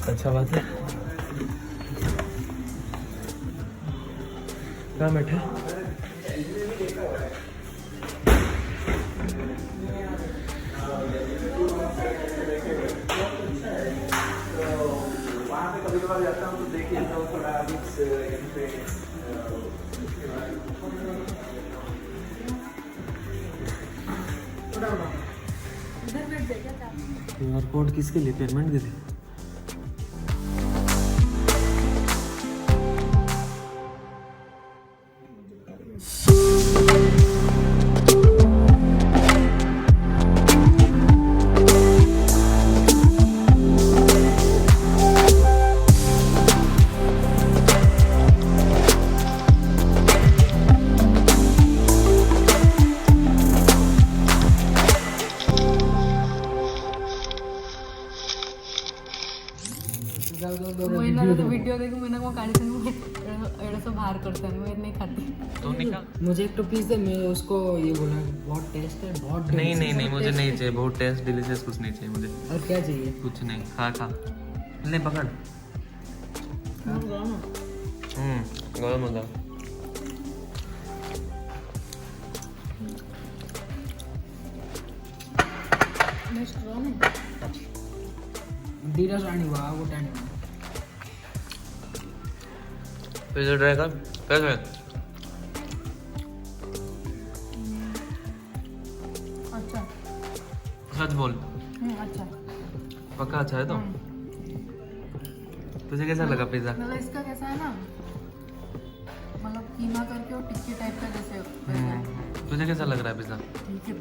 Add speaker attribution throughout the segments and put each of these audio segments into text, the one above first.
Speaker 1: अच्छा बात है। क्या बैठे?
Speaker 2: कभी कभार जाता हूँ तो देखिए तो थोड़ा
Speaker 1: QR कोड किसके लिए? पेमेंट के लिए?
Speaker 3: वीडियो देखो मैंने वो काढ़ी से बाहर करता है, मैं नहीं खाती।
Speaker 1: तो निकाल।
Speaker 4: मुझे एक तो प्लीज दे, मैं उसको ये बोला बहुत टेस्ट है, बहुत
Speaker 1: नहीं नहीं नहीं, मुझे नहीं चाहिए। बहुत टेस्ट डिलीशियस कुछ नहीं चाहिए मुझे।
Speaker 4: और क्या चाहिए?
Speaker 1: कुछ नहीं। खा खा ले, पकड़। गरम होगा।
Speaker 4: धीरज रानी वाह वो टाइम
Speaker 1: पिज़्ज़ा ट्राई कर। कैसे?
Speaker 3: अच्छा।
Speaker 1: सच बोल।
Speaker 3: अच्छा।
Speaker 1: पक्का अच्छा है तो? तुझे कैसा लगा पिज़्ज़ा?
Speaker 3: मतलब इसका कैसा है ना, मतलब कीमा करके और टिक्की टाइप का जैसे वैसा है।
Speaker 1: तुझे कैसा लग रहा है पिज़्ज़ा?
Speaker 3: ठीक है,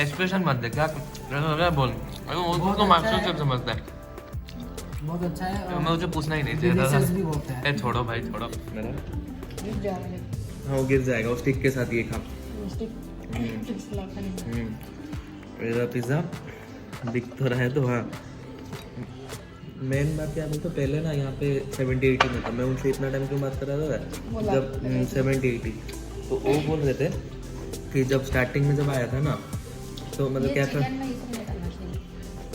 Speaker 1: एक्सप्रेशन मत दे। क्या कैसा लग रहा है बोल। अरे वो
Speaker 4: बहुत
Speaker 1: तो
Speaker 4: अच्छा
Speaker 1: मार्क्स
Speaker 4: है।
Speaker 1: से समझता है।
Speaker 4: बहुत अच्छा है और
Speaker 1: मैं मुझे पूछना ही नहीं चाहिए
Speaker 4: डिलीशियस भी बहुत
Speaker 1: था।
Speaker 4: है।
Speaker 1: ए छोड़ो भाई, छोड़ो मेरा।
Speaker 3: गिर जाएगा।
Speaker 1: हाँ वो गिर जाएगा। उस स्टिक के साथ ये खा। मेरा पिज़्ज़ा दिख तो रहा है तो हाँ। मेन बात क्या बोलते, पहले ना यहाँ पे 70-80 में था। मैं उनसे इतना टाइम क्यों बात कर रहा था? जब 70-80 तो वो बोल रहे थे कि जब स्टार्टिंग में जब आया था ना, तो मतलब क्या था।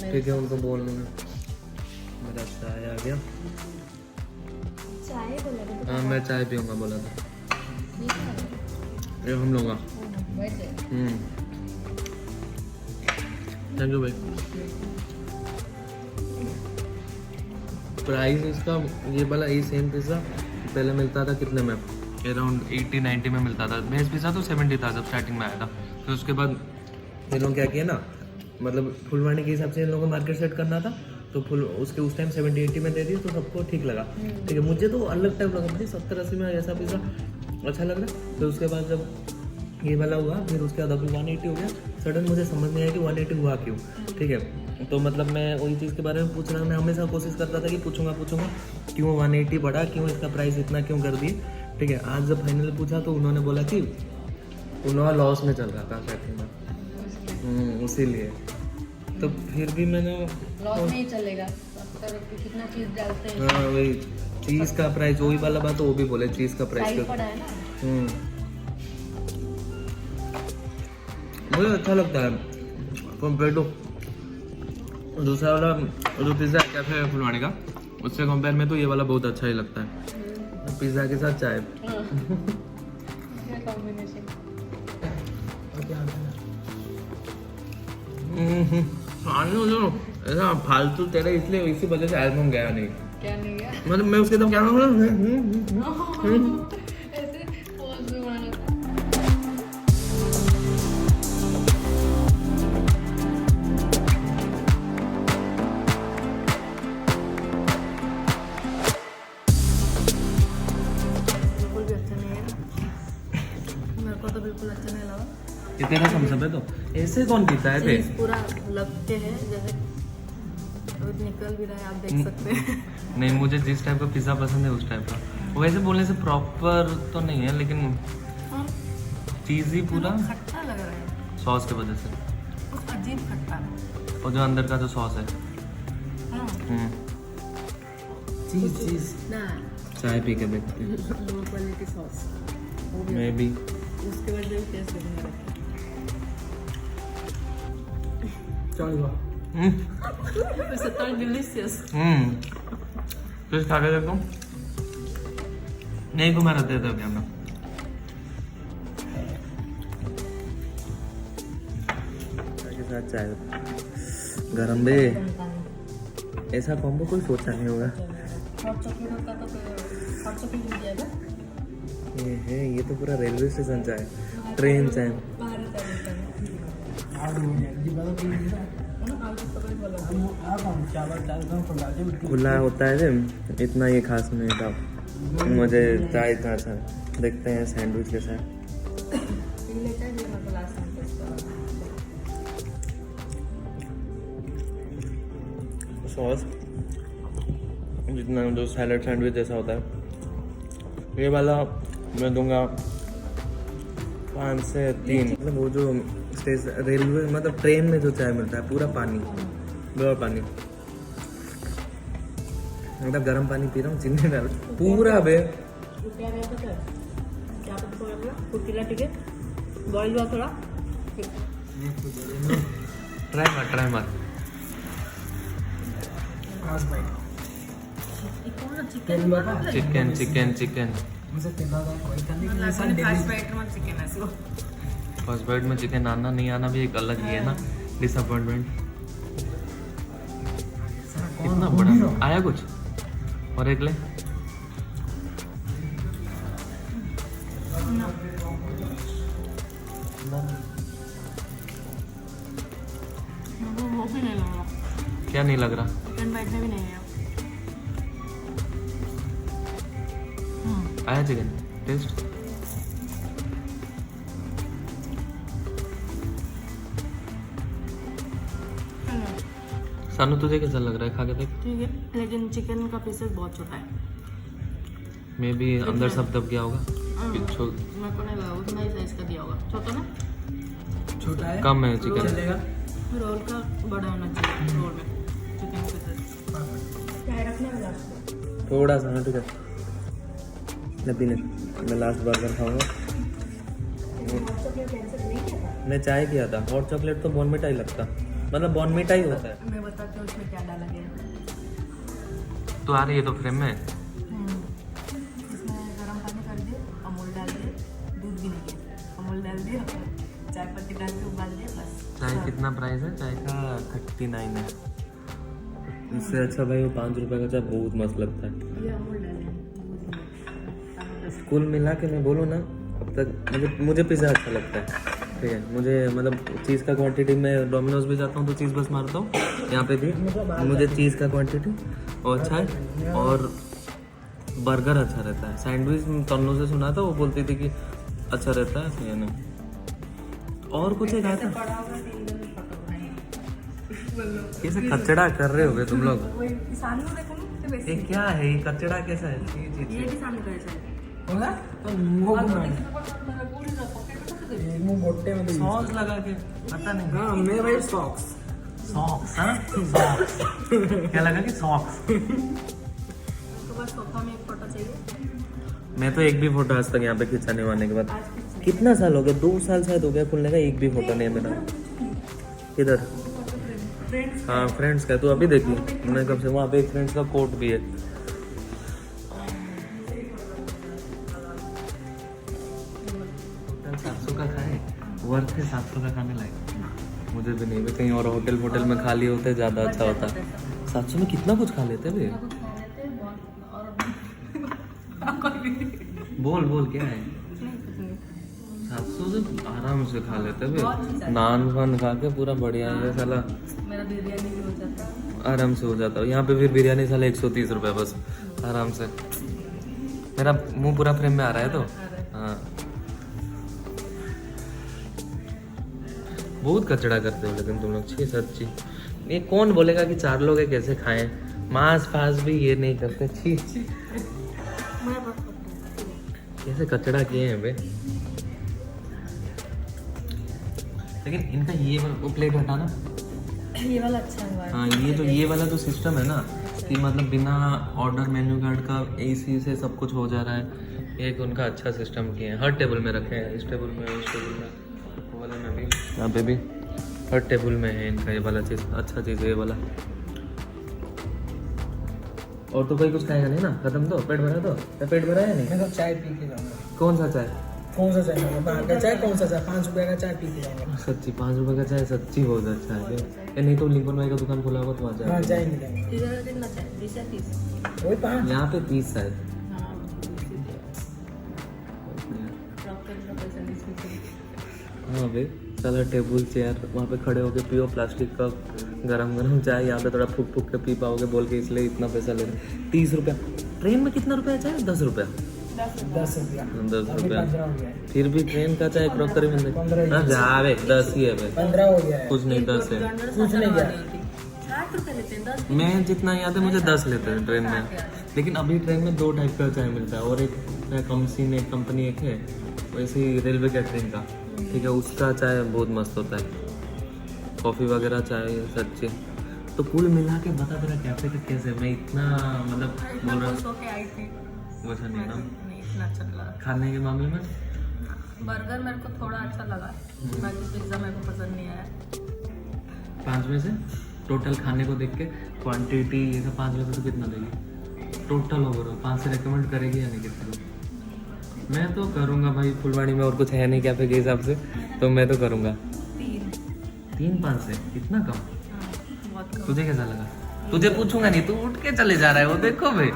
Speaker 1: ठीक है उनको बोल लूँगा। मेरा चाय आ गया।
Speaker 3: चाय बोला
Speaker 1: हाँ मैं चाय पीऊँगा बोला था। ये हम लूँगा। थैंक यू भाई। प्राइस इसका ये वाला ये सेम पिज़्ज़ा पहले मिलता था कितने में? अराउंड 80-90 में मिलता था। वेज पिज़्ज़ा तो 70 था जब स्टार्टिंग में आया था। फिर उसके बाद ये लोग क्या किया ना, मतलब फुलवानी के हिसाब से इन लोगों को मार्केट सेट करना था, तो फुल उसके उस टाइम 70-80 में दे दिए तो सबको ठीक लगा। ठीक है, मुझे तो अलग टाइप लगा। मुझे 70-80 में ऐसा पिज़्ज़ा अच्छा लग रहा है। फिर उसके बाद जब ये वाला हुआ, फिर उसके बाद अभी 180 हो गया। सडन मुझे समझ नहीं आया कि 180 हुआ क्यों। ठीक है, तो मतलब मैं वही चीज़ के बारे में पूछ रहा हूँ। मैं हमेशा कोशिश करता था कि पूछूंगा क्यों 180 बढ़ा, क्यों इसका प्राइस इतना क्यों कर दिए। ठीक है, आज जब फाइनली पूछा तो उन्होंने बोला कि उन्होंने लॉस में चल रहा था स्टार्टिंग में, इसीलिए। तो फिर भी मैंने
Speaker 3: लॉस नहीं चलेगा, कितना चीज डालते हैं।
Speaker 1: हाँ वही चीज़ का प्राइस, वही वाला बात वो भी बोले चीज़ का प्राइस
Speaker 3: साइज पड़ा है ना।
Speaker 1: मुझे अच्छा लगता है कंपेयर टू दूसरा वाला जो पिज़्ज़ा कैफे फुलवानी का, उससे कंपेयर में तो ये वाला बहुत अच्छा ही लगता है। पिज़्ज़ा के साथ चाय।
Speaker 3: कॉम्बिनेशन।
Speaker 1: ऐसा फालतू तेरे इसलिए इसी वजह से एल्बम गया नहीं।
Speaker 3: क्या नहीं गया?
Speaker 1: मतलब मैं उसके तो क्या
Speaker 3: ऐसे पोज भी बनाना था। बिल्कुल भी अच्छा नहीं है, मेरे को तो बिल्कुल अच्छा नहीं लगा।
Speaker 1: ये तेरा समझ है तो ऐसे कौन पीता है थे?
Speaker 3: चीज पूरा लगते हैं जैसे अभी निकल भी रहा है, आप देख सकते हैं।
Speaker 1: नहीं, मुझे जिस टाइप का पिज़्ज़ा पसंद है उस टाइप का। वैसे बोलने से प्रॉपर तो नहीं है, लेकिन
Speaker 3: और
Speaker 1: चीज़ ही पूरा
Speaker 3: खट्टा लग रहा है,
Speaker 1: सॉस की वजह से।
Speaker 3: कुछ अजीब खट्टा है।
Speaker 1: और जो अंदर का जो सॉस है।
Speaker 3: हाँ
Speaker 4: चीज
Speaker 3: ना,
Speaker 1: चाय पी के देखते हैं।
Speaker 3: लो क्वालिटी सॉस, वो भी
Speaker 1: मैं भी।
Speaker 3: उसके वजह से टेस्ट देखने लगता है।
Speaker 4: चलो
Speaker 3: It's so delicious.
Speaker 1: फिश खा के देखो। नहीं को मैं रख देता हूँ क्या मैं। के साथ चाय गरम बे, ऐसा कॉम्बो कोई सोचा नहीं होगा।
Speaker 3: हॉट चॉकलेट होता तो हॉट चॉकलेट मिल जाएगा।
Speaker 1: ये तो पूरा रेलवे स्टेशन चाय, ट्रेन चाय।
Speaker 3: बाहर
Speaker 1: खुला होता है जो इतना ये खास नहीं था। मुझे चाय इतना अच्छा देखते हैं सैंडविच के साथ। सॉस जितना जो सैलड सैंडविच जैसा होता है, ये वाला मैं दूंगा 5 से 3। मतलब वो जो स्टेशन रेलवे मतलब ट्रेन में जो चाय मिलता है पूरा पानी, प्योर पानी, मतलब गर्म पानी पी रहा हूँ, चीनी डाल पूरा बे।
Speaker 3: बॉइल हुआ थोड़ा
Speaker 1: ट्राई मार। चिकन फर्स्ट बाइट में चिकन आना नहीं आना भी एक अलग ही है ना, डिसअपॉइंटमेंट। इतना बड़ा आया कुछ और एक ले।
Speaker 3: वो भी नहीं लग रहा,
Speaker 1: क्या नहीं लग रहा?
Speaker 3: चिकन बाइट में भी नहीं है।
Speaker 1: आया चिकन टेस्ट? सानू तुझे कैसा लग रहा है खा के देख?
Speaker 3: ठीक है, लेकिन चिकन का पीसेस बहुत छोटा है।
Speaker 1: मे बी अंदर सब दब गया होगा। पिछो
Speaker 3: मेरे को नहीं लगा, उतना ही साइज का दिया होगा। छोटा ना,
Speaker 4: छोटा है,
Speaker 1: कम है चिकन।
Speaker 4: चलेगा।
Speaker 3: रोल का बड़ा होना चाहिए रोल में चिकन पीसेस। क्या रखने वाला
Speaker 1: थोड़ा सा ठीक है। मैं लास्ट बर्गर खाऊंगा। मैं चाय किया था। हॉट चॉकलेट तो बॉर्नविटा ही लगता, मतलब बॉर्नविटा ही होता है।
Speaker 3: मैं बताती हूँ उसमें क्या डाला गया है।
Speaker 1: तो आ रही है तो फ्रेम में
Speaker 3: इसमें गर्म पानी कर दिए, अमूल डाल दिए, दूध भी नहीं दिया, अमूल डाल दिया, चाय पत्ती डाल के उबाल दिया, बस।
Speaker 1: चाय कितना प्राइस है? चाय का 39 है। इससे अच्छा भाई वो 5 रुपए का चाय बहुत मस्त लगता है।
Speaker 3: ये अमूल डाले हैं।
Speaker 1: कुल मिला के मैं बोलूँ ना, अब तक मुझे पिज़्ज़ा अच्छा लगता है। ठीक है, मुझे मतलब चीज़ का क्वांटिटी में डोमिनोज भी जाता हूँ तो चीज़ बस मारता हूँ। यहाँ पे भी मुझे चीज़ का क्वांटिटी और अच्छा है, और बर्गर अच्छा रहता है। सैंडविच तन्नू से सुना था, वो बोलती थी कि अच्छा रहता है, या नहीं और कुछ है खाता। कैसे कचड़ा कर रहे हो तुम लोग? ये क्या है? ये कचड़ा कैसा है?
Speaker 4: होगा तो मुंह घुमाए, मुंह मोटे में
Speaker 1: सॉस लगा के पता नहीं।
Speaker 4: हाँ मैं भाई सॉक्स
Speaker 1: सॉक्स, हाँ सॉक्स क्या लगा कि सॉक्स। मैं तो एक भी फोटो आज तक यहाँ पे खिंचाने वाने के बाद कितना साल हो गया, 2 साल शायद हो गया खुलने का, एक भी फोटो नहीं है मेरा। किधर? हाँ फ्रेंड्स का, तू अभी देखी मैं कब से। वहाँ पे एक फ्रेंड्स का कोट भी है। होटल 700 का खाए, वर्थ है 700 का खाने लायक। मुझे भी नहीं, कहीं और होटल में खा लिए होते ज़्यादा अच्छा होता। 700 में कितना कुछ खा लेते भाई। बोल क्या है? 700 से आराम से खा लेते भाई। नान वान खा के पूरा बढ़िया है साला,
Speaker 3: मेरा बिरयानी भी हो जाता है।
Speaker 1: आराम से हो जाता है। यहाँ पे फिर बिरयानी साला 130 रुपये बस, आराम से। मेरा मुंह पूरा फ्रेम में आ रहा है तो हाँ। बहुत कचड़ा करते हो लेकिन तुम लोग, छी सच्ची। ये कौन बोलेगा कि 4 लोग है कैसे खाएं? मांस फास भी ये नहीं करते, छी कैसे कचड़ा किए हैं बे। लेकिन इनका ये वो प्लेट हटाना,
Speaker 3: ये वाला अच्छा है।
Speaker 1: हाँ ये वाला जो सिस्टम है ना कि मतलब बिना ऑर्डर मेन्यू कार्ड का इसी से सब कुछ हो जा रहा है, एक उनका अच्छा सिस्टम किए हैं। हर टेबल में रखे हैं, इस टेबल में, उस टेबल में, वो वाले में भी, यहाँ पे भी। हर टेबल में है इनका ये वाला चीज़, अच्छा चीज़ है ये वाला। और तो कोई कुछ खाएगा नहीं ना, खत्म तो पेट भरा तो या पेट भरा है नहीं?
Speaker 4: मैं तो चाय पी के जाऊँगा।
Speaker 1: कौन सा चाय?
Speaker 4: कौन सा चाय? बाहर का चाय कौन सा चाय? 5 रुपये का चाय पी के जाऊँगा।
Speaker 1: सच्ची 5 रुपये का चाय सच्ची बहुत अच्छा है। ये नहीं तो लिंकन भाई का दुकान खोला होगा तो वहाँ
Speaker 4: हाँ
Speaker 1: चाय
Speaker 4: चाय मिलेगा।
Speaker 3: इधर कितना चाहिए? 20 या 30?
Speaker 4: वही 5।
Speaker 1: यहाँ पे 30 शायद।
Speaker 3: हाँ, डॉक्टर का पैसा नहीं।
Speaker 1: हाँ भाई चलो टेबल चेयर वहाँ पे खड़े होके पियो, प्लास्टिक कप गरम गरम चाय, यहाँ पे थोड़ा फूक फूक के पी पाओगे बोल के, इसलिए इतना पैसा ले रहे। 30 रुपया। ट्रेन में कितना रुपया चाय? 10 रुपया।
Speaker 4: 10 रुपया।
Speaker 1: 10
Speaker 4: अभी
Speaker 1: रुपया
Speaker 4: 15 हो गया है।
Speaker 1: फिर भी ट्रेन का चाय क्रॉकरी में
Speaker 4: 15 ही
Speaker 1: जावे 10 ही है भाई,
Speaker 4: 15 हो गया है।
Speaker 1: कुछ नहीं 10 है।
Speaker 4: कुछ नहीं गया।
Speaker 3: 60 रुपये लेते हैं 10।
Speaker 1: मैं जितना याद है मुझे 10 लेते हैं ट्रेन में, लेकिन अभी ट्रेन में 2 टाइप का चाय मिलता है, और एक कंपनी एक कंपनी एक है वैसे ही रेलवे कैटरिंग का, ठीक है, उसका चाय बहुत मस्त होता है, कॉफ़ी वगैरह चाय सच्ची। तो कुल मिला के बता तेरा कैफे का कैसे, मैं इतना मतलब बोल रहा
Speaker 3: खुश होके आई थी।
Speaker 1: हूँ वैसा नहीं ना
Speaker 3: नहीं, इतना अच्छा लगा।
Speaker 1: खाने के मामले में।
Speaker 3: बर्गर मेरे को थोड़ा अच्छा लगा, बाकी पिज्ज़ा मेरे को पसंद नहीं आया।
Speaker 1: 5 में से टोटल खाने को देख के क्वांटिटी ये सब 5 में से तो कितना देगी टोटल ओवरऑल? 5 से रिकमेंड करेगी या नहीं किसी को? मैं तो करूँगा भाई, फुलवाड़ी में और कुछ है नहीं कैफे के हिसाब से, तो मैं तो करूँगा 3 5 से। इतना कम?
Speaker 3: बहुत कम।
Speaker 1: तुझे कैसा लगा? तुझे पूछूंगा नहीं, तू उठ के चले जा रहा है, वो देखो भाई।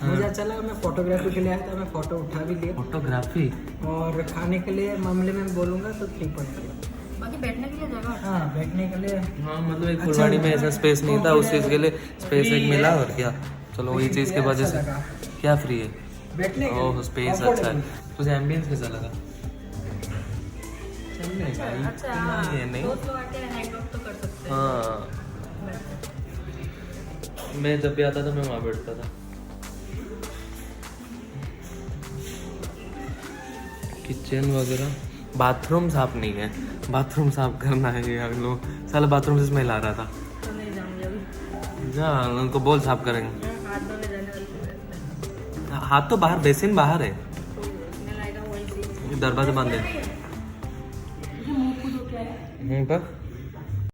Speaker 4: मुझे अच्छा लगा। मैं फोटोग्राफी के लिए आया था, मैं फोटो उठा भी लिया।
Speaker 1: फोटोग्राफी
Speaker 4: और खाने के लिए मामले में बोलूँगा तो 3.5।
Speaker 3: बाकी बैठने के लिए जगह
Speaker 4: हाँ बैठने के लिए
Speaker 1: हाँ मतलब एक फुलवाड़ी में ऐसा स्पेस नहीं था, उस चीज़ के लिए स्पेस एक मिला, और क्या चलो वही चीज़ की वजह से। क्या फ्री है?
Speaker 4: बैठने के
Speaker 1: ओह
Speaker 4: लिए
Speaker 1: स्पेस अच्छा है। तुझे एम्बियंस कैसा लगा? चलने का
Speaker 3: अच्छा
Speaker 1: इतना ये नहीं।
Speaker 3: दोस्त लोग आके हैंग आउट तो कर सकते हैं।
Speaker 1: हाँ मैं जब भी आता था मैं वहाँ बैठता था। किचन वगैरह, बाथरूम साफ नहीं है, बाथरूम साफ करना है ये हम लोग, साला बाथरूम से स्मेल आ रहा था।
Speaker 3: तो नहीं जाऊंगी अभी।
Speaker 1: जा उनको बोल साफ करेंगे।
Speaker 3: मैं हाथ धोने जाने वाली हूँ।
Speaker 1: हाथ तो बाहर, बेसिन बाहर है,
Speaker 3: तो स्मेल आएगा वहीं से।
Speaker 1: दरवाजा बंद है।
Speaker 3: मुंह को धो के आया।
Speaker 1: पर